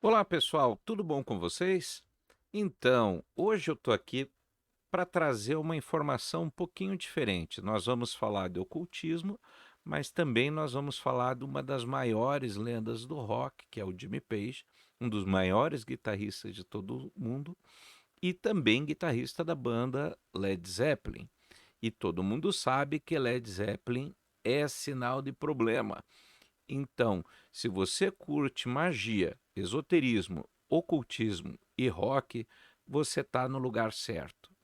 Olá pessoal, tudo bom com vocês? Então, hoje eu estou aqui para trazer uma informação um pouquinho diferente. Nós vamos falar de ocultismo, mas também nós vamos falar de uma das maiores lendas do rock, que é o Jimmy Page, um dos maiores guitarristas de todo o mundo e também guitarrista da banda Led Zeppelin. E todo mundo sabe que Led Zeppelin é sinal de problema. Então, se você curte magia, esoterismo, ocultismo e rock, você está no lugar certo.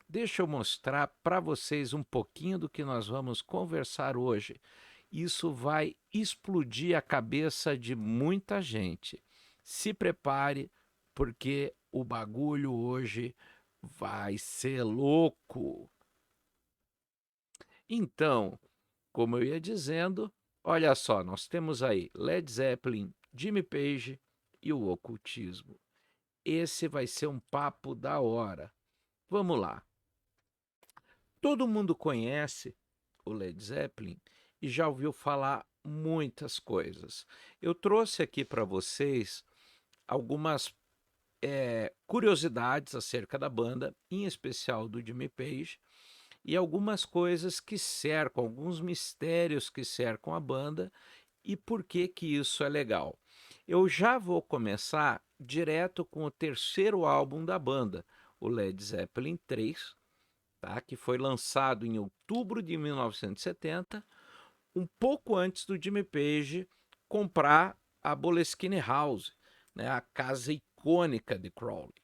Deixa eu mostrar para vocês um pouquinho do que nós vamos conversar hoje. Isso vai explodir a cabeça de muita gente. Se prepare, porque o bagulho hoje vai ser louco. Então, como eu ia dizendo, olha só, nós temos aí Led Zeppelin, Jimmy Page e o ocultismo. Esse vai ser um papo da hora. Vamos lá. Todo mundo conhece o Led Zeppelin e já ouviu falar muitas coisas. Eu trouxe aqui para vocês algumas curiosidades acerca da banda, em especial do Jimmy Page, e algumas coisas que cercam, alguns mistérios que cercam a banda e por que que isso é legal. Eu já vou começar direto com o terceiro álbum da banda, o Led Zeppelin 3, tá? Que foi lançado em outubro de 1970, um pouco antes do Jimmy Page comprar a Boleskine House, né? A casa icônica de Crowley.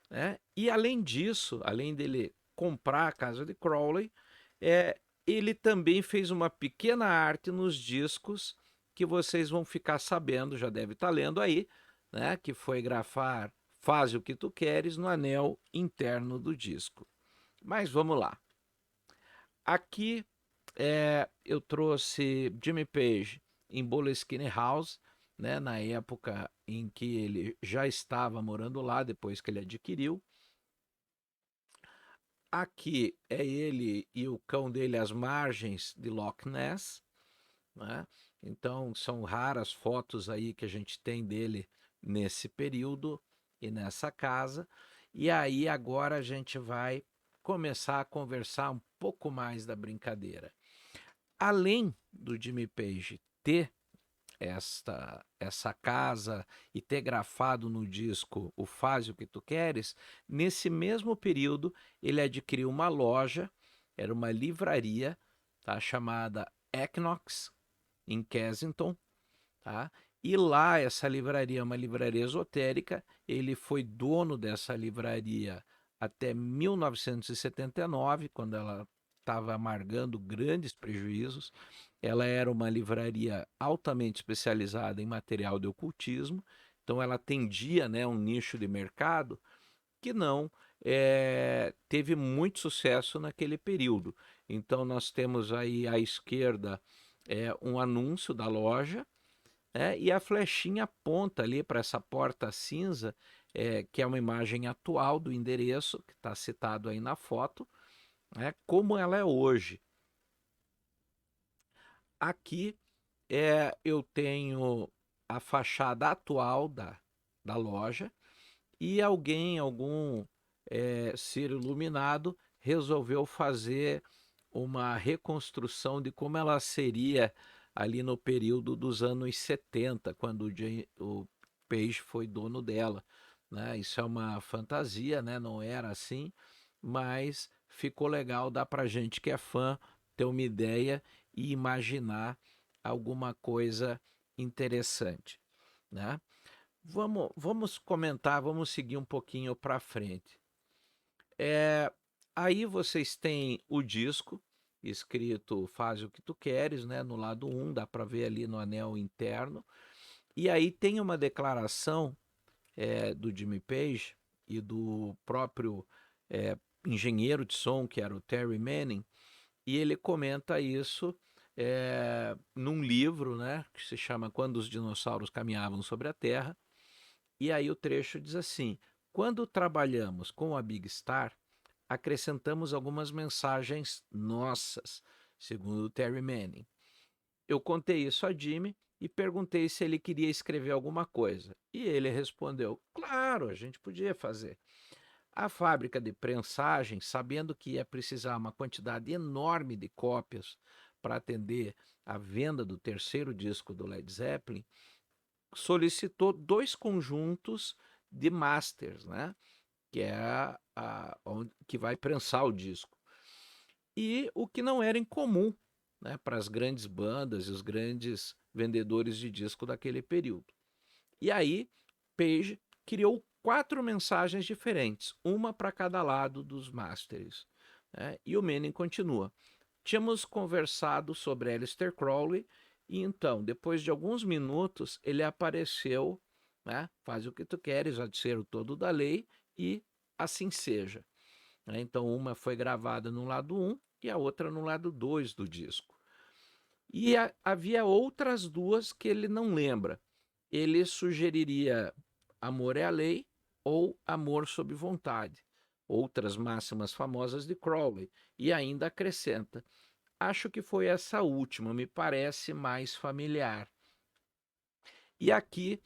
Né? E além disso, além dele comprar a casa de Crowley, ele também fez uma pequena arte nos discos que vocês vão ficar sabendo, já deve estar lendo aí, né? Que foi grafar Faze o que tu queres no anel interno do disco. Mas vamos lá. Aqui eu trouxe Jimmy Page em Boleskine House, né, na época em que ele já estava morando lá, depois que ele adquiriu. Aqui é ele e o cão dele às margens de Loch Ness, né? Então são raras fotos aí que a gente tem dele nesse período e nessa casa. E aí agora a gente vai começar a conversar um pouco mais da brincadeira. Além do Jimmy Page ter essa casa e ter grafado no disco o Faze o que tu queres, nesse mesmo período ele adquiriu uma loja, era uma livraria, tá, chamada Equinox, em Kensington, tá? E lá essa livraria é uma livraria esotérica, ele foi dono dessa livraria até 1979, quando ela estava amargando grandes prejuízos. Ela era uma livraria altamente especializada em material de ocultismo, então ela atendia, né, um nicho de mercado que não teve muito sucesso naquele período. Então nós temos aí à esquerda um anúncio da loja, e a flechinha aponta ali para essa porta cinza, que é uma imagem atual do endereço, que está citado aí na foto, né, como ela é hoje. Aqui eu tenho a fachada atual da loja e algum ser iluminado, resolveu fazer uma reconstrução de como ela seria ali no período dos anos 70, quando o Page foi dono dela. Né? Isso é uma fantasia, né? Não era assim, mas ficou legal, dá para gente que é fã ter uma ideia e imaginar alguma coisa interessante. Né? Vamos comentar, vamos seguir um pouquinho para frente. É, Aí vocês têm o disco escrito Faz o que tu queres, né? No lado um dá para ver ali no anel interno. E aí tem uma declaração do Jimmy Page e do próprio é, engenheiro de som, que era o Terry Manning, e ele comenta isso num livro, né, que se chama Quando os Dinossauros Caminhavam sobre a Terra. E aí o trecho diz assim: quando trabalhamos com a Big Star, acrescentamos algumas mensagens nossas, segundo Terry Manning. Eu contei isso a Jimmy e perguntei se ele queria escrever alguma coisa. E ele respondeu: claro, a gente podia fazer. A fábrica de prensagem, sabendo que ia precisar uma quantidade enorme de cópias para atender a venda do terceiro disco do Led Zeppelin, solicitou 2 conjuntos de masters, né? Que é que vai prensar o disco. E o que não era incomum, né, para as grandes bandas e os grandes vendedores de disco daquele período. E aí, Page criou 4 mensagens diferentes, uma para cada lado dos masters. Né? E o Manning continua. Tínhamos conversado sobre Aleister Crowley e então, depois de alguns minutos, ele apareceu, né? Faz o que tu queres, a ser o todo da lei e assim seja. Né? Então, uma foi gravada no lado 1 e a outra no lado 2 do disco. E havia outras 2 que ele não lembra. Ele sugeriria Amor é a Lei ou Amor sob Vontade, outras máximas famosas de Crowley, e ainda acrescenta: acho que foi essa última, me parece mais familiar. E aqui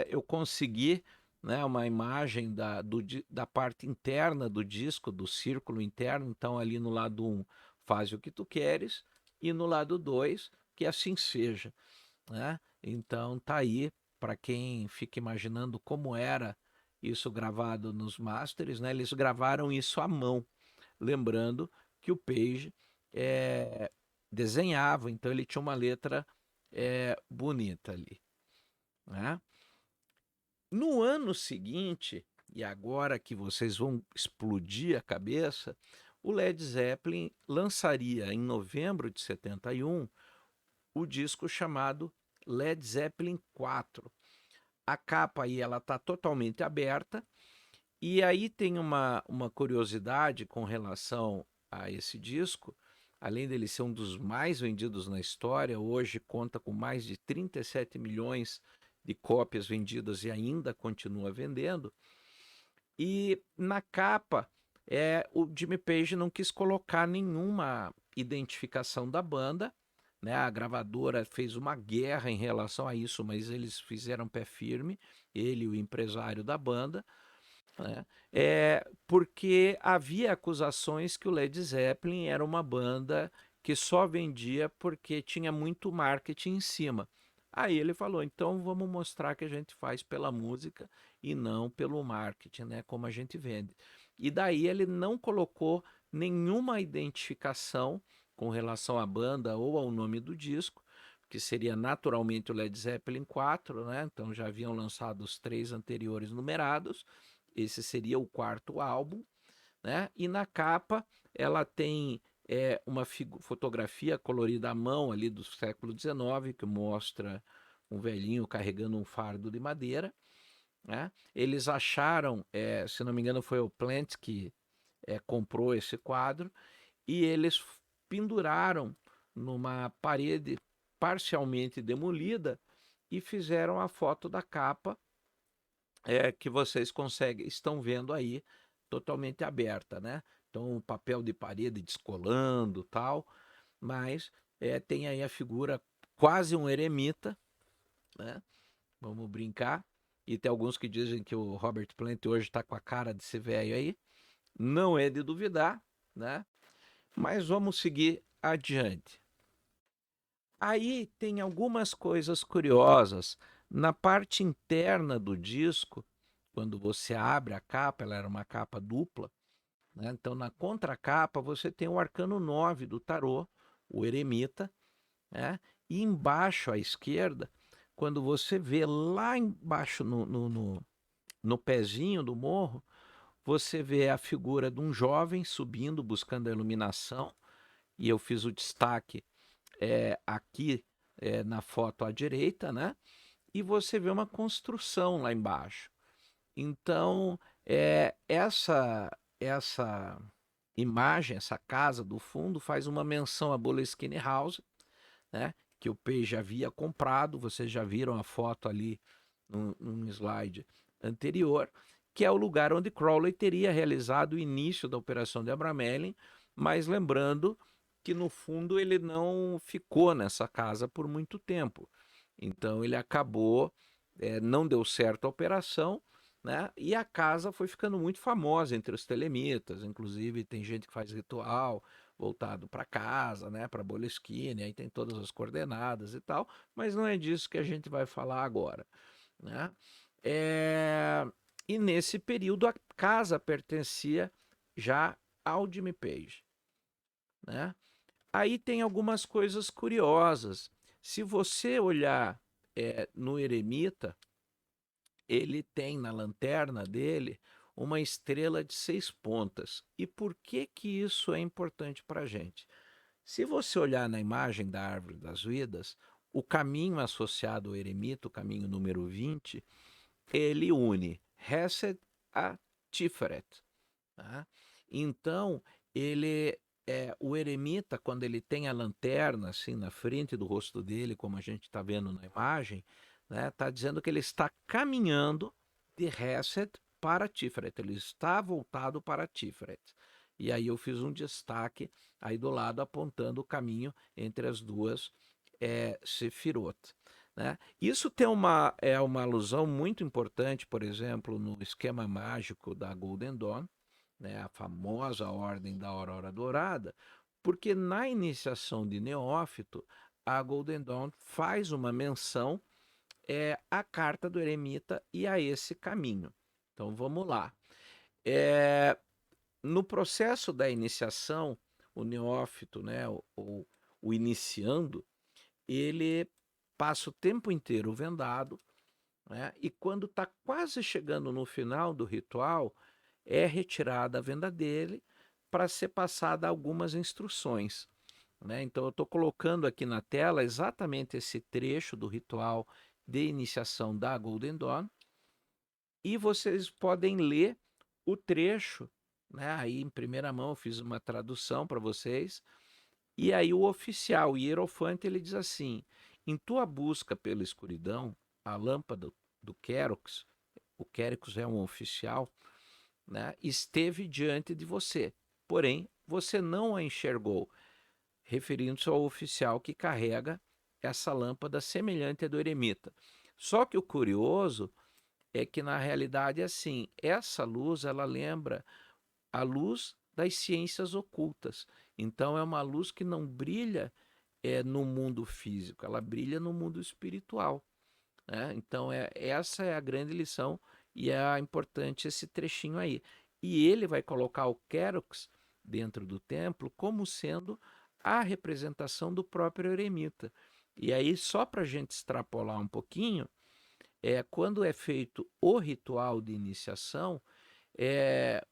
eu consegui, né, uma imagem da parte interna do disco, do círculo interno. Então, ali no lado 1, faz o que tu queres, e no lado 2, que assim seja. Né? Então, tá aí, para quem fica imaginando como era isso gravado nos masters, né? Eles gravaram isso à mão, lembrando que o Page desenhava, então ele tinha uma letra bonita ali. Né? No ano seguinte, e agora que vocês vão explodir a cabeça, o Led Zeppelin lançaria em novembro de 71 o disco chamado Led Zeppelin 4. A capa aí ela está totalmente aberta, e aí tem uma curiosidade com relação a esse disco. Além dele ser um dos mais vendidos na história, hoje conta com mais de 37 milhões de cópias vendidas e ainda continua vendendo. E na capa, o Jimmy Page não quis colocar nenhuma identificação da banda, né? A gravadora fez uma guerra em relação a isso, mas eles fizeram pé firme, ele e o empresário da banda, né? Porque havia acusações que o Led Zeppelin era uma banda que só vendia porque tinha muito marketing em cima. Aí ele falou: então vamos mostrar que a gente faz pela música e não pelo marketing, né? Como a gente vende. E daí ele não colocou nenhuma identificação com relação à banda ou ao nome do disco, que seria naturalmente o Led Zeppelin 4, né? Então já haviam lançado os 3 anteriores numerados. Esse seria o 4º álbum, né? E na capa ela tem uma fotografia colorida à mão ali do século XIX, que mostra um velhinho carregando um fardo de madeira. Né? Eles acharam, se não me engano, foi o Plant que comprou esse quadro, e eles penduraram numa parede parcialmente demolida e fizeram a foto da capa que vocês estão vendo aí, totalmente aberta, né? Então, papel de parede descolando, tal, mas tem aí a figura quase um eremita, né? Vamos brincar. E tem alguns que dizem que o Robert Plant hoje está com a cara desse velho aí. Não é de duvidar, né? Mas vamos seguir adiante. Aí tem algumas coisas curiosas. Na parte interna do disco, quando você abre a capa, ela era uma capa dupla, né? Então na contracapa você tem o arcano 9 do tarô, o eremita, né? E embaixo à esquerda, quando você vê lá embaixo no pezinho do morro, você vê a figura de um jovem subindo, buscando a iluminação, e eu fiz o destaque aqui na foto à direita, né? E você vê uma construção lá embaixo. Então, essa imagem, essa casa do fundo, faz uma menção a Boleskine House, né? Que o P já havia comprado. Vocês já viram a foto ali num slide anterior, que é o lugar onde Crowley teria realizado o início da operação de Abramelin, mas lembrando que no fundo ele não ficou nessa casa por muito tempo. Então ele acabou, não deu certo a operação, né? E a casa foi ficando muito famosa entre os telemitas, inclusive tem gente que faz ritual voltado para casa, né? Para Boleskine, aí tem todas as coordenadas e tal, mas não é disso que a gente vai falar agora, né? É, E nesse período a casa pertencia já ao Jimmy Page, né? Aí tem algumas coisas curiosas. Se você olhar no eremita, ele tem na lanterna dele uma estrela de 6 pontas. E por que que isso é importante para a gente? Se você olhar na imagem da árvore das vidas, o caminho associado ao eremita, o caminho número 20, ele une Hesed a Tiferet. Tá? Então, o eremita, quando ele tem a lanterna assim na frente do rosto dele, como a gente está vendo na imagem, né, está dizendo que ele está caminhando de Hesed para Tiferet, ele está voltado para Tiferet. E aí eu fiz um destaque aí do lado apontando o caminho entre as duas Sefirot. Né? Isso tem uma alusão muito importante, por exemplo, no esquema mágico da Golden Dawn, né, a famosa Ordem da Aurora Dourada, porque na iniciação de neófito, a Golden Dawn faz uma menção à carta do eremita e a esse caminho. Então vamos lá. É, no processo da iniciação, o neófito, né, o iniciando, ele passa o tempo inteiro vendado, né, e quando está quase chegando no final do ritual, é retirada a venda dele para ser passada algumas instruções. Né? Então, eu estou colocando aqui na tela exatamente esse trecho do ritual de iniciação da Golden Dawn e vocês podem ler o trecho, né? Aí em primeira mão eu fiz uma tradução para vocês. E aí o oficial, o hierofante, ele diz assim: em tua busca pela escuridão, a lâmpada do Querux, o Querux é um oficial, né, esteve diante de você, porém você não a enxergou, referindo-se ao oficial que carrega essa lâmpada semelhante à do eremita. Só que o curioso é que na realidade é assim, essa luz ela lembra a luz das ciências ocultas. Então é uma luz que não brilha no mundo físico, ela brilha no mundo espiritual. Né? Então essa é a grande lição e é importante esse trechinho aí. E ele vai colocar o Querux dentro do templo como sendo a representação do próprio eremita. E aí, só para a gente extrapolar um pouquinho, quando é feito o ritual de iniciação,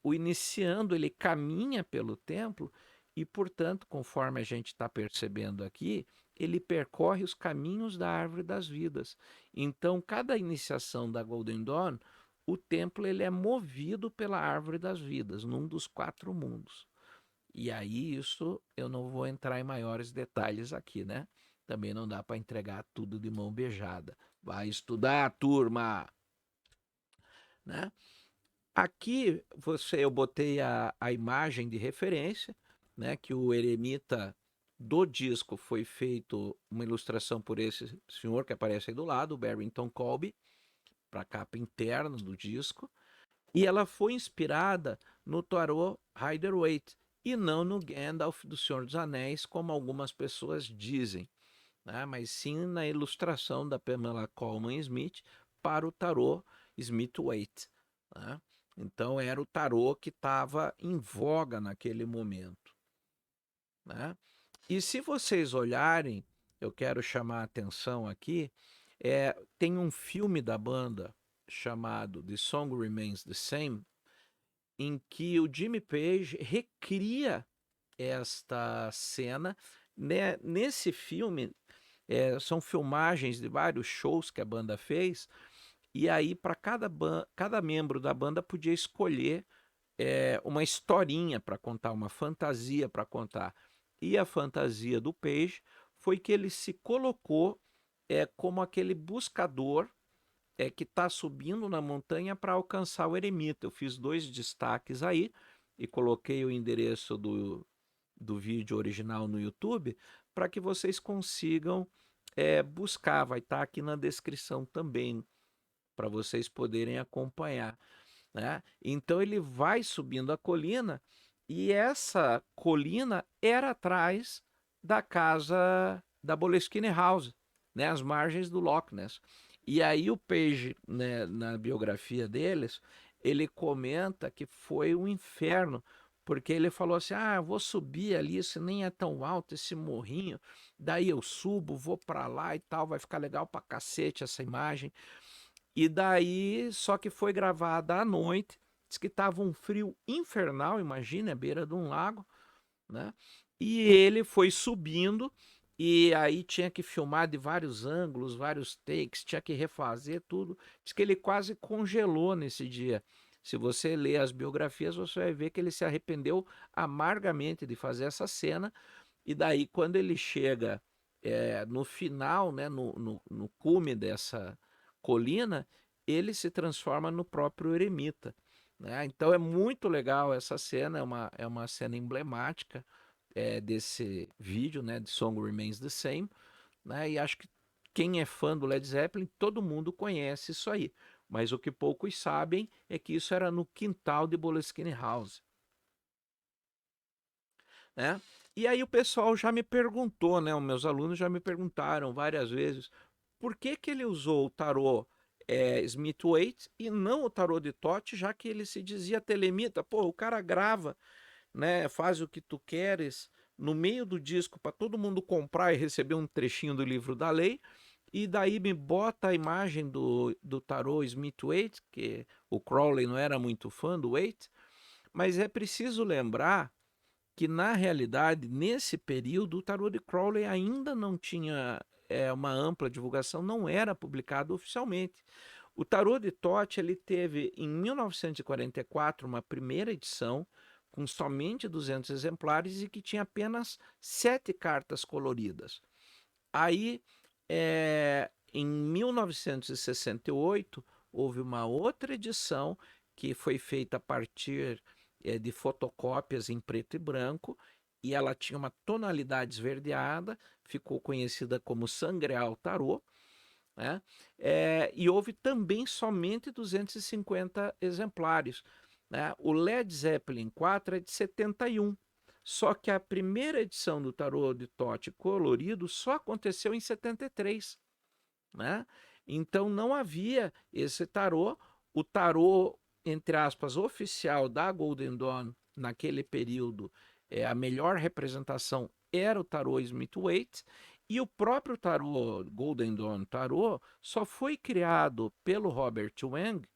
o iniciando ele caminha pelo templo e, portanto, conforme a gente está percebendo aqui, ele percorre os caminhos da árvore das vidas. Então, cada iniciação da Golden Dawn, o templo ele é movido pela árvore das vidas, num dos 4 mundos. E aí isso eu não vou entrar em maiores detalhes aqui, né? Também não dá para entregar tudo de mão beijada. Vai estudar, turma, né? Aqui eu botei a imagem de referência, né, que o eremita do disco foi feito uma ilustração por esse senhor que aparece aí do lado, o Barrington Colby, para a capa interna do disco, e ela foi inspirada no tarô Rider-Waite e não no Gandalf do Senhor dos Anéis, como algumas pessoas dizem, né, mas sim na ilustração da Pamela Colman Smith para o tarô Smith-Waite. Né? Então era o tarô que estava em voga naquele momento. Né? E se vocês olharem, eu quero chamar a atenção aqui, tem um filme da banda chamado The Song Remains the Same, em que o Jimmy Page recria esta cena. Né? Nesse filme, são filmagens de vários shows que a banda fez, e aí para cada membro da banda podia escolher uma historinha para contar, uma fantasia para contar. E a fantasia do Page foi que ele se colocou como aquele buscador que está subindo na montanha para alcançar o eremita. Eu fiz 2 destaques aí e coloquei o endereço do vídeo original no YouTube para que vocês consigam buscar, vai estar aqui na descrição também, para vocês poderem acompanhar, né? Então ele vai subindo a colina e essa colina era atrás da casa da Boleskine House, né? Às margens do Loch Ness. E aí o Page, né, na biografia deles, ele comenta que foi um inferno, porque ele falou assim: ah, eu vou subir ali, isso nem é tão alto, esse morrinho, daí eu subo, vou para lá e tal, vai ficar legal pra cacete essa imagem. E daí, só que foi gravada à noite, diz que tava um frio infernal, imagina, à beira de um lago, né? E ele foi subindo e aí tinha que filmar de vários ângulos, vários takes, tinha que refazer tudo. Diz que ele quase congelou nesse dia. Se você ler as biografias, você vai ver que ele se arrependeu amargamente de fazer essa cena. E daí, quando ele chega no final, né, no cume dessa colina, ele se transforma no próprio eremita, né? Então é muito legal essa cena, é uma cena emblemática desse vídeo, né, de Song Remains the Same, né? E acho que quem é fã do Led Zeppelin, todo mundo conhece isso aí. Mas o que poucos sabem é que isso era no quintal de Boleskine House, né? E aí o pessoal já me perguntou, né? Os meus alunos já me perguntaram várias vezes por que que ele usou o tarô Smith-Waite e não o tarô de Tote, já que ele se dizia telemita. Pô, o cara grava, né? Faz o que tu queres no meio do disco para todo mundo comprar e receber um trechinho do livro da lei. E daí me bota a imagem do tarô Smith-Waite, que o Crowley não era muito fã do Waite, mas é preciso lembrar que, na realidade, nesse período, o tarô de Crowley ainda não tinha uma ampla divulgação, não era publicado oficialmente. O tarô de Thoth ele teve, em 1944, uma primeira edição, com somente 200 exemplares e que tinha apenas 7 cartas coloridas. Aí, em 1968, houve uma outra edição que foi feita a partir de fotocópias em preto e branco, e ela tinha uma tonalidade esverdeada, ficou conhecida como Sangreal Tarot, né? E houve também somente 250 exemplares, né? O Led Zeppelin 4 é de 71, só que a primeira edição do tarô de Tote colorido só aconteceu em 73, né? Então não havia esse tarô. O tarô, entre aspas, oficial da Golden Dawn naquele período, a melhor representação era o tarô Smith-Waite, e o próprio tarô Golden Dawn Tarot só foi criado pelo Robert Wang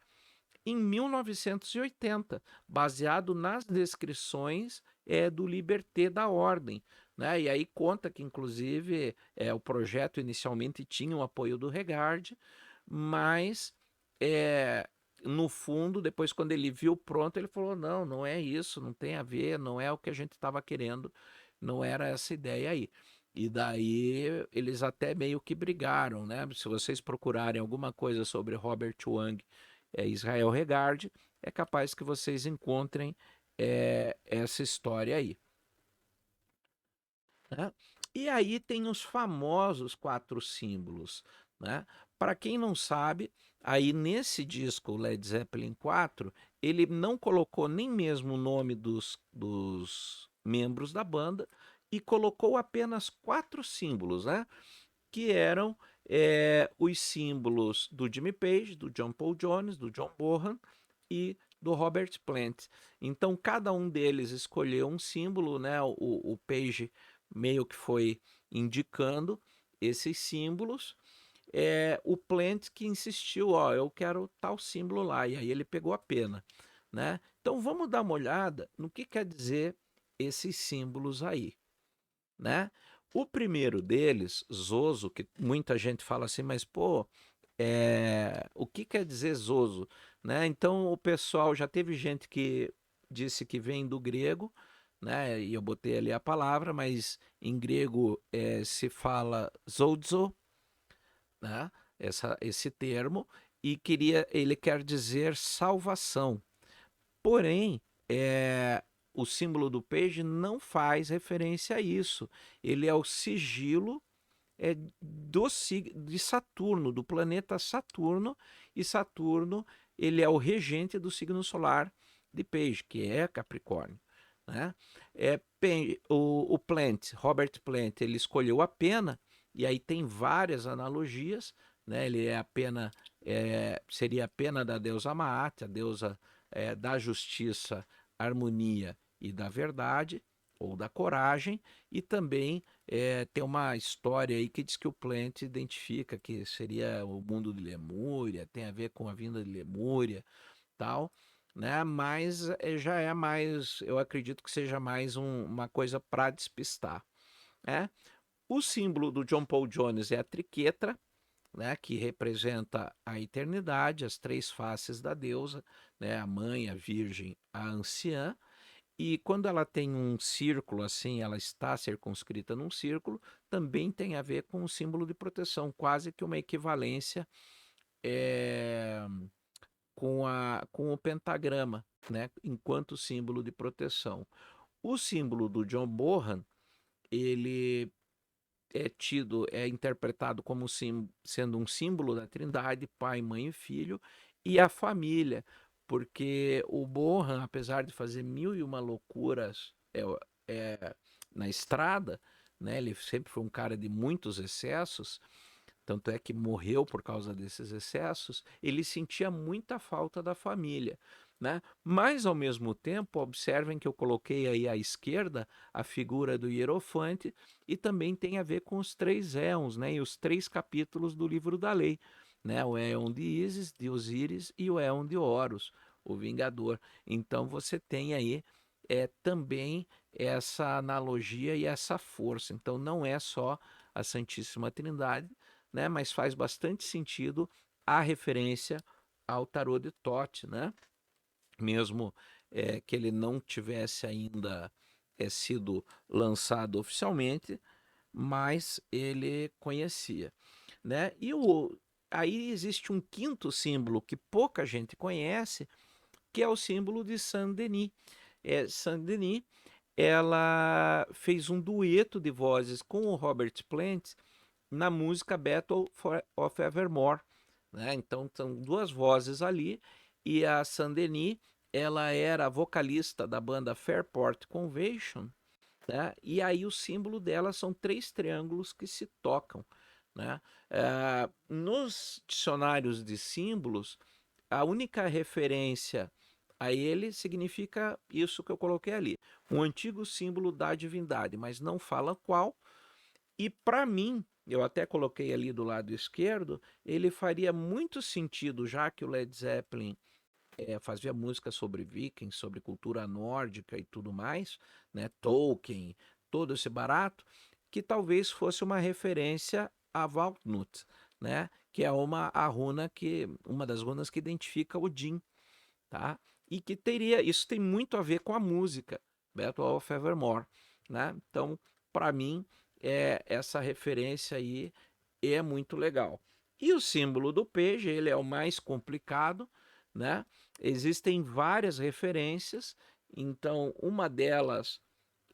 em 1980, baseado nas descrições do Liberté da Ordem, né? E aí conta que, inclusive, o projeto inicialmente tinha o apoio do Regard, mas no fundo, depois, quando ele viu pronto, ele falou: não, não é isso, não tem a ver, não é o que a gente estava querendo, não era essa ideia aí. E daí eles até meio que brigaram, né? Se vocês procurarem alguma coisa sobre Robert Wang Israel Regard, é capaz que vocês encontrem essa história aí, né? E aí tem os famosos 4 símbolos, né? Para quem não sabe, aí nesse disco Led Zeppelin 4, ele não colocou nem mesmo o nome dos membros da banda e colocou apenas 4 símbolos, né? Que eram os símbolos do Jimmy Page, do John Paul Jones, do John Bonham e do Robert Plant. Então, cada um deles escolheu um símbolo, né? O Page meio que foi indicando esses símbolos. O Plant que insistiu, ó, eu quero tal símbolo lá, e aí ele pegou a pena, né? Então, vamos dar uma olhada no que quer dizer esses símbolos aí, né? O primeiro deles, Zoso, que muita gente fala assim, mas pô, o que quer dizer Zoso? Né? Então o pessoal já teve gente que disse que vem do grego, né? E eu botei ali a palavra, mas em grego se fala zozo, né? Esse termo, e ele quer dizer salvação. Porém, o símbolo do peixe não faz referência a isso. Ele é o sigilo é de Saturno, do planeta Saturno, e Saturno ele é o regente do signo solar de Peixe, que é Capricórnio. Né? O Plant, Robert Plant, ele escolheu a pena, e aí tem várias analogias, né? Ele é a pena, seria a pena da deusa Maat, a deusa da justiça, harmonia e da verdade, ou da coragem, e também tem uma história aí que diz que o Plant identifica que seria o mundo de Lemúria, tem a ver com a vinda de Lemúria, tal, né? Mas já é mais, eu acredito que seja mais uma coisa para despistar, né? O símbolo do John Paul Jones é a triquetra, né, que representa a eternidade, as três faces da deusa, né, a mãe, a virgem, a anciã. E quando ela tem um círculo assim, ela está circunscrita num círculo, também tem a ver com o símbolo de proteção, quase que uma equivalência é, com o pentagrama, né, enquanto símbolo de proteção. O símbolo do John Bohan, ele é interpretado como sendo um símbolo da Trindade, pai, mãe e filho, e a família, porque o Bohan, apesar de fazer mil e uma loucuras é, na estrada, né, ele sempre foi um cara de muitos excessos, tanto é que morreu por causa desses excessos, ele sentia muita falta da família. Né? Mas, ao mesmo tempo, observem que eu coloquei aí à esquerda a figura do Hierofante e também tem a ver com os três éons, né? E os três capítulos do livro da lei. Né? O éon de Ísis, de Osíris e o éon de Horus, o Vingador. Então você tem aí também essa analogia e essa força. Então não é só a Santíssima Trindade, né? Mas faz bastante sentido a referência ao tarô de Thoth, né? Mesmo que ele não tivesse ainda sido lançado oficialmente, mas ele conhecia, né? Aí existe um quinto símbolo que pouca gente conhece, que é o símbolo de Saint-Denis. Saint-Denis, ela fez um dueto de vozes com o Robert Plant na música Battle of Evermore, né? Então são duas vozes ali e a Saint-Denis, ela era vocalista da banda Fairport Convention, né? E aí o símbolo dela são três triângulos que se tocam, né? Nos dicionários de símbolos, a única referência a ele significa isso que eu coloquei ali, um antigo símbolo da divindade, mas não fala qual. E para mim, eu até coloquei ali do lado esquerdo, ele faria muito sentido, já que o Led Zeppelin fazia música sobre vikings, sobre cultura nórdica e tudo mais, né? Tolkien, todo esse barato, que talvez fosse uma referência a Valknut, né? Que é uma das runas que identifica Odin, tá? E que teria, isso tem muito a ver com a música, Battle of Evermore, né? Então, para mim, essa referência aí é muito legal. E o símbolo do peixe, ele é o mais complicado, né? Existem várias referências, então uma delas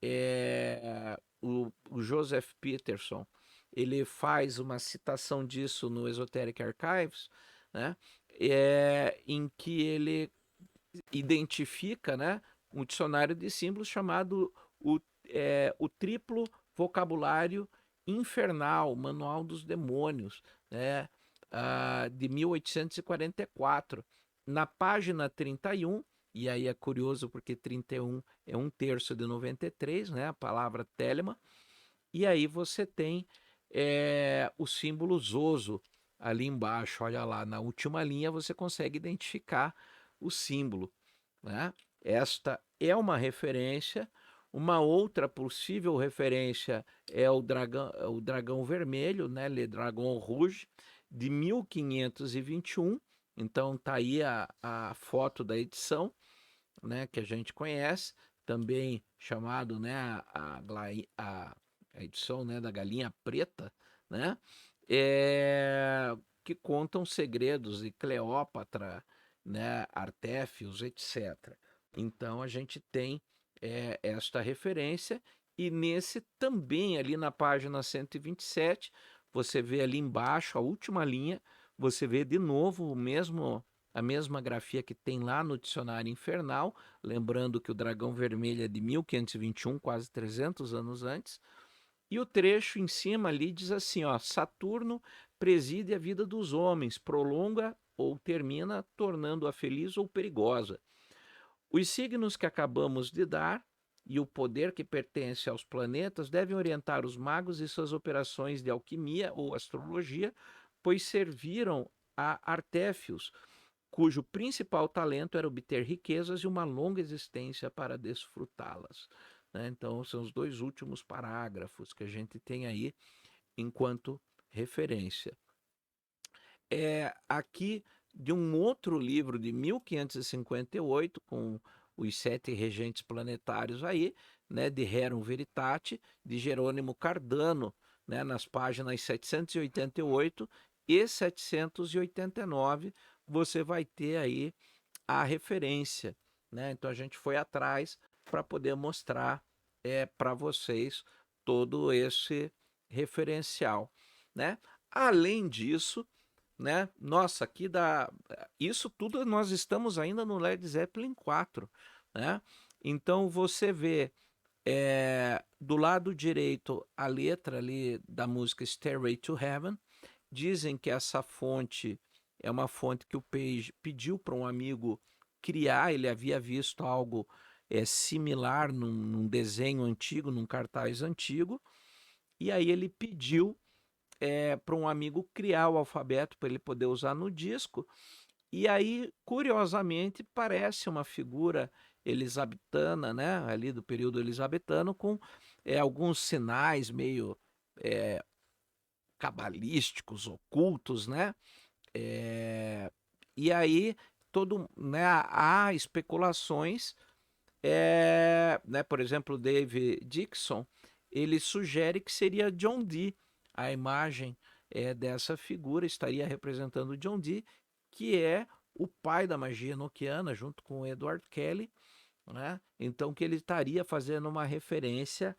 é o Joseph Peterson, ele faz uma citação disso no Esoteric Archives, né? Em que ele identifica, né, um dicionário de símbolos chamado o Triplo Vocabulário Infernal, Manual dos Demônios, né, de 1844. Na página 31, e aí é curioso porque 31 é um terço de 93, né, a palavra telema, e aí você tem o símbolo Zoso ali embaixo, olha lá, na última linha você consegue identificar o símbolo, né? Esta é uma referência. Uma outra possível referência é o dragão vermelho, né? Le Dragon Rouge, de 1521. Então tá aí a foto da edição, né? Que a gente conhece, também chamado, né? A edição, né? Da galinha preta, né? Que contam segredos de Cleópatra, né, Artéfios, etc. Então a gente tem esta referência, e nesse também, ali na página 127, você vê ali embaixo, a última linha, você vê de novo a mesma grafia que tem lá no Dicionário Infernal, lembrando que o Dragão Vermelho é de 1521, quase 300 anos antes, e o trecho em cima ali diz assim, ó, Saturno preside a vida dos homens, prolonga ou termina, tornando-a feliz ou perigosa. Os signos que acabamos de dar e o poder que pertence aos planetas devem orientar os magos e suas operações de alquimia ou astrologia, pois serviram a Artéfios, cujo principal talento era obter riquezas e uma longa existência para desfrutá-las. Né? Então, são os dois últimos parágrafos que a gente tem aí enquanto referência. Aqui de um outro livro de 1558, com os 7 regentes planetários aí, né, de Rerum Veritate, de Jerônimo Cardano, né, nas páginas 788 e 789, você vai ter aí a referência, né? Então a gente foi atrás para poder mostrar para vocês todo esse referencial, né? Além disso, né? Nossa, aqui dá isso tudo nós estamos ainda no Led Zeppelin 4, né? Então você vê do lado direito a letra ali da música Stairway to Heaven. Dizem que essa fonte é uma fonte que o Page pediu para um amigo criar, ele havia visto algo similar num desenho antigo, num cartaz antigo, e aí ele pediu para um amigo criar o alfabeto para ele poder usar no disco, e aí, curiosamente, parece uma figura elisabetana, né, ali do período elisabetano, com alguns sinais meio cabalísticos, ocultos, né? E aí né, há especulações, né, por exemplo, Dave Dixon, ele sugere que seria John Dee, a imagem dessa figura estaria representando John Dee, que é o pai da magia enoquiana, junto com Edward Kelly, né? Então que ele estaria fazendo uma referência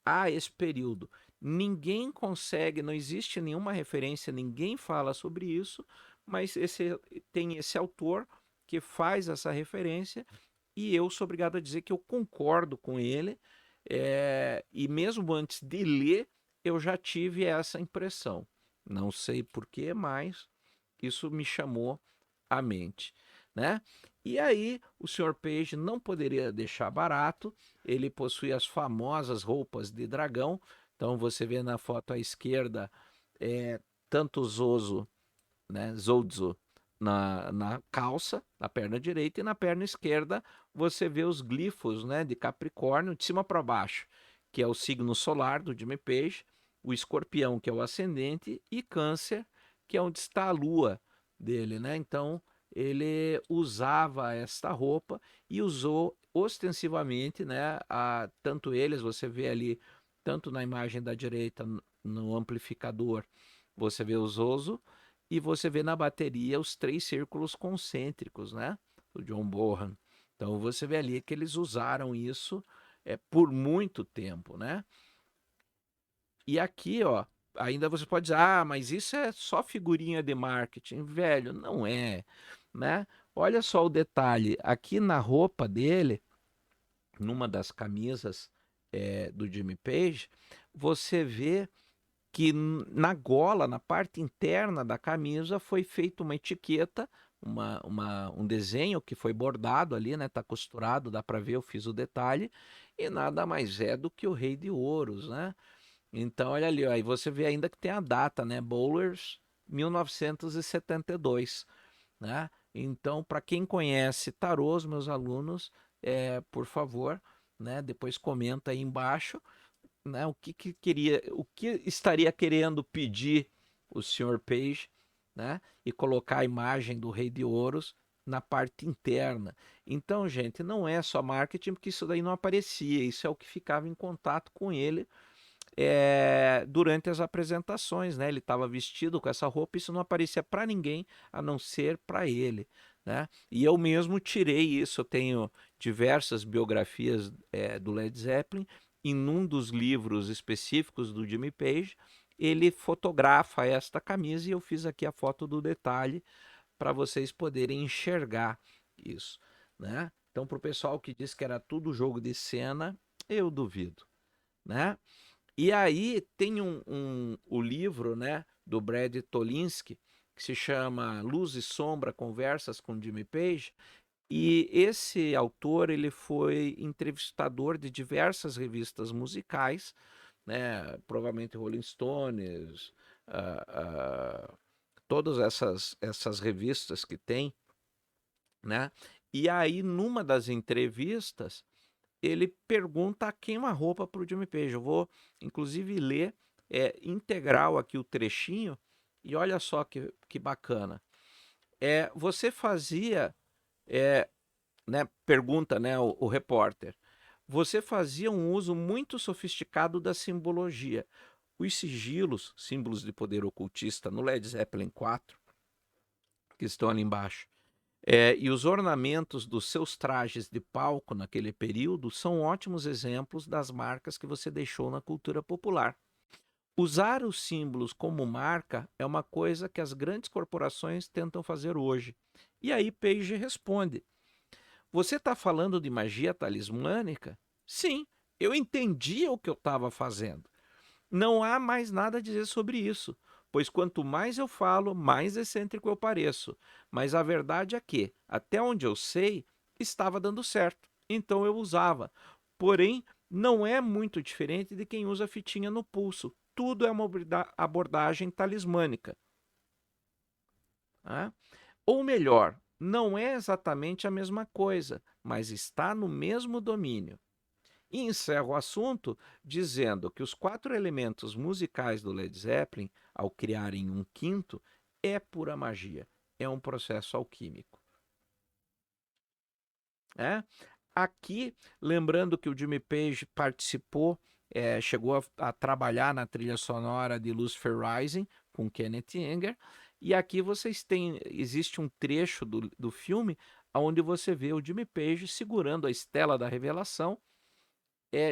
a esse período. Ninguém consegue, não existe nenhuma referência, ninguém fala sobre isso, mas tem esse autor que faz essa referência e eu sou obrigado a dizer que eu concordo com ele, e mesmo antes de ler, eu já tive essa impressão. Não sei porquê, mas isso me chamou à mente, né? E aí o Sr. Page não poderia deixar barato, ele possui as famosas roupas de dragão, então você vê na foto à esquerda tanto o Zozo, né, Zozo, na calça, na perna direita, e na perna esquerda você vê os glifos, né, de Capricórnio, de cima para baixo, que é o signo solar do Jimmy Page, o escorpião, que é o ascendente, e câncer, que é onde está a lua dele, né? Então ele usava esta roupa e usou ostensivamente, né? Tanto eles, você vê ali, tanto na imagem da direita, no amplificador, você vê o Zozo, e você vê na bateria os 3 círculos concêntricos, né? Do John Bonham. Então você vê ali que eles usaram isso por muito tempo, né? E aqui, ó, ainda você pode dizer, mas isso é só figurinha de marketing. Velho, não é, né? Olha só o detalhe, aqui na roupa dele, numa das camisas do Jimmy Page, você vê que na gola, na parte interna da camisa, foi feita uma etiqueta, um desenho que foi bordado ali, né? Tá costurado, dá para ver, eu fiz o detalhe, e nada mais é do que o Rei de Ouros, né? Então, olha ali, ó, aí você vê ainda que tem a data, né? Bowlers 1972, né? Então, para quem conhece tarôs, meus alunos, por favor, né? Depois comenta aí embaixo, né? O que estaria querendo pedir o Sr. Page, né? E colocar a imagem do Rei de Ouros na parte interna. Então, gente, não é só marketing, porque isso daí não aparecia, isso é o que ficava em contato com ele durante as apresentações, né? Ele estava vestido com essa roupa, isso não aparecia para ninguém a não ser para ele, né? E eu mesmo tirei isso, eu tenho diversas biografias do Led Zeppelin, em um dos livros específicos do Jimmy Page, ele fotografa esta camisa e eu fiz aqui a foto do detalhe para vocês poderem enxergar isso, né? Então, para o pessoal que diz que era tudo jogo de cena, eu duvido, né? E aí tem o livro, né, do Brad Tolinsky, que se chama Luz e Sombra, Conversas com Jimmy Page, e esse autor ele foi entrevistador de diversas revistas musicais, né, provavelmente Rolling Stones, ah, ah, todas essas revistas que tem, né? E aí, numa das entrevistas, ele pergunta a queima-roupa para o Jimmy Page. Eu vou, inclusive, ler integral aqui o trechinho, e olha só que bacana. Você fazia, né, pergunta, né, o repórter, você fazia um uso muito sofisticado da simbologia. Os sigilos, símbolos de poder ocultista, no Led Zeppelin 4, que estão ali embaixo, e os ornamentos dos seus trajes de palco naquele período são ótimos exemplos das marcas que você deixou na cultura popular. Usar os símbolos como marca é uma coisa que as grandes corporações tentam fazer hoje. E aí Page responde: você está falando de magia talismânica? Sim, eu entendi o que eu estava fazendo. Não há mais nada a dizer sobre isso, pois quanto mais eu falo, mais excêntrico eu pareço. Mas a verdade é que, até onde eu sei, estava dando certo. Então eu usava. Porém, não é muito diferente de quem usa fitinha no pulso. Tudo é uma abordagem talismânica. Tá? Ou melhor, não é exatamente a mesma coisa, mas está no mesmo domínio. E encerra o assunto dizendo que os 4 elementos musicais do Led Zeppelin, ao criarem um quinto, é pura magia, é um processo alquímico. Aqui, lembrando que o Jimmy Page participou, chegou a trabalhar na trilha sonora de Lucifer Rising com Kenneth Anger, e aqui vocês têm, existe um trecho do filme onde você vê o Jimmy Page segurando a Estela da Revelação,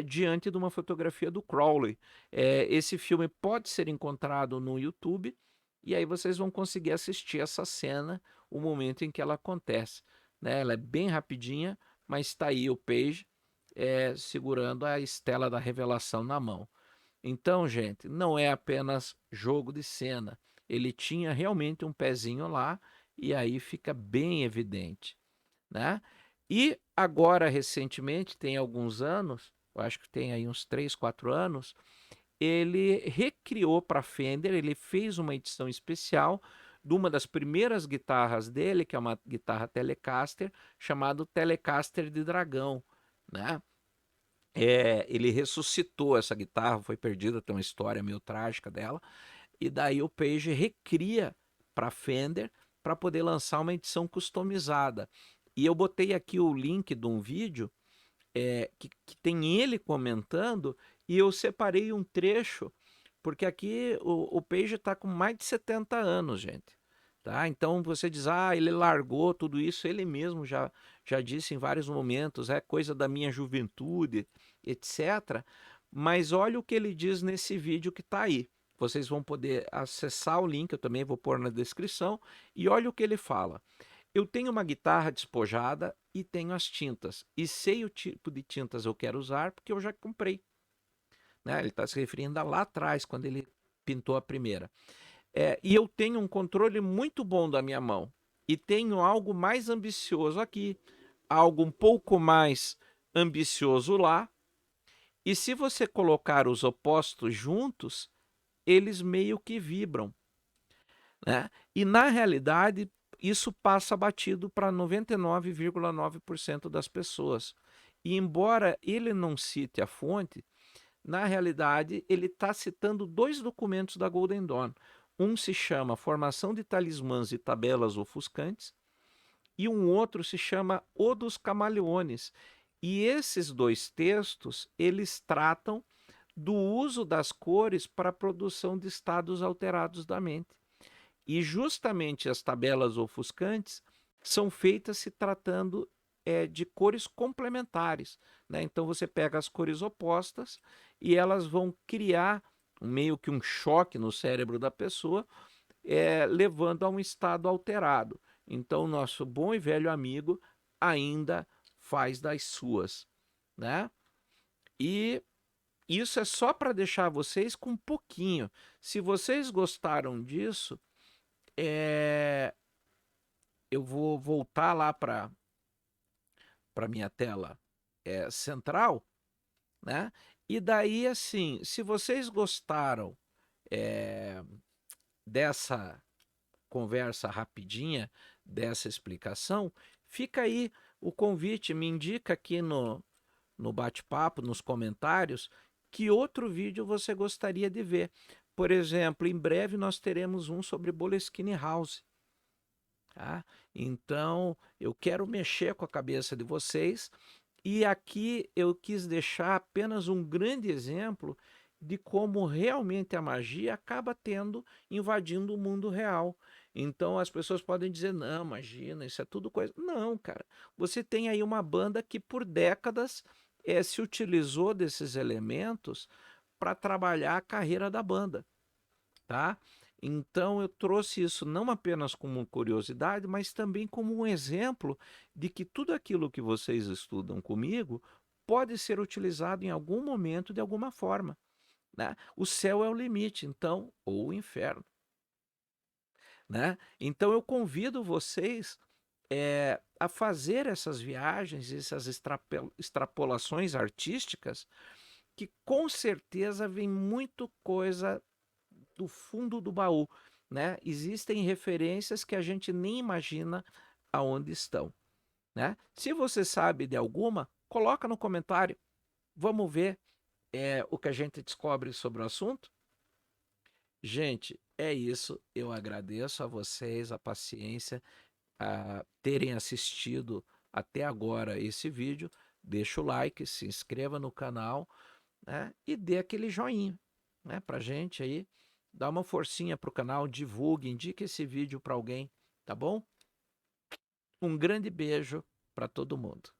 diante de uma fotografia do Crowley. Esse filme pode ser encontrado no YouTube, e aí vocês vão conseguir assistir essa cena, o momento em que ela acontece. Né? Ela é bem rapidinha, mas está aí o Page segurando a Estela da Revelação na mão. Então, gente, não é apenas jogo de cena. Ele tinha realmente um pezinho lá, e aí fica bem evidente. Né? E agora, recentemente, tem alguns anos, eu acho que tem aí uns 3, 4 anos, ele recriou para Fender, ele fez uma edição especial de uma das primeiras guitarras dele, que é uma guitarra Telecaster, chamada Telecaster de Dragão, né? Ele ressuscitou essa guitarra, foi perdida, tem uma história meio trágica dela, e daí o Page recria para Fender para poder lançar uma edição customizada. E eu botei aqui o link de um vídeo que tem ele comentando, e eu separei um trecho, porque aqui o Page está com mais de 70 anos, gente. Tá? Então você diz, ele largou tudo isso, ele mesmo já disse em vários momentos, é coisa da minha juventude, etc. Mas olha o que ele diz nesse vídeo que está aí. Vocês vão poder acessar o link, eu também vou pôr na descrição, e olha o que ele fala. Eu tenho uma guitarra despojada e tenho as tintas. E sei o tipo de tintas eu quero usar porque eu já comprei. Né? Ele está se referindo a lá atrás, quando ele pintou a primeira. E eu tenho um controle muito bom da minha mão. E tenho algo mais ambicioso aqui, algo um pouco mais ambicioso lá. E se você colocar os opostos juntos, eles meio que vibram. Né? E na realidade, isso passa batido para 99,9% das pessoas. E embora ele não cite a fonte, na realidade ele está citando 2 documentos da Golden Dawn. Um se chama Formação de Talismãs e Tabelas Ofuscantes, e um outro se chama O dos Camaleones. E esses 2 textos, eles tratam do uso das cores para a produção de estados alterados da mente. E justamente as tabelas ofuscantes são feitas se tratando de cores complementares. Né? Então você pega as cores opostas e elas vão criar meio que um choque no cérebro da pessoa, levando a um estado alterado. Então, nosso bom e velho amigo ainda faz das suas, né? E isso é só para deixar vocês com um pouquinho. Se vocês gostaram disso, eu vou voltar lá para minha tela central, né? E daí, assim, se vocês gostaram dessa conversa rapidinha, dessa explicação, fica aí o convite, me indica aqui no bate-papo, nos comentários, que outro vídeo você gostaria de ver. Por exemplo, em breve nós teremos um sobre Moleskine House. Tá? Então, eu quero mexer com a cabeça de vocês e aqui eu quis deixar apenas um grande exemplo de como realmente a magia acaba invadindo o mundo real. Então as pessoas podem dizer, não, imagina, isso é tudo coisa. Não, cara, você tem aí uma banda que por décadas se utilizou desses elementos para trabalhar a carreira da banda, tá? Então eu trouxe isso não apenas como curiosidade, mas também como um exemplo de que tudo aquilo que vocês estudam comigo pode ser utilizado em algum momento de alguma forma, né? O céu é o limite, então, ou o inferno, né? Então eu convido vocês a fazer essas viagens, essas extrapolações artísticas, que com certeza vem muito coisa do fundo do baú, né? Existem referências que a gente nem imagina aonde estão, né? Se você sabe de alguma, coloca no comentário. Vamos ver o que a gente descobre sobre o assunto. Gente, é isso. Eu agradeço a vocês a paciência, a terem assistido até agora esse vídeo. Deixa o like, se inscreva no canal, né? E dê aquele joinha, né? Pra gente aí. Dá uma forcinha pro canal, divulgue, indique esse vídeo para alguém, tá bom? Um grande beijo para todo mundo.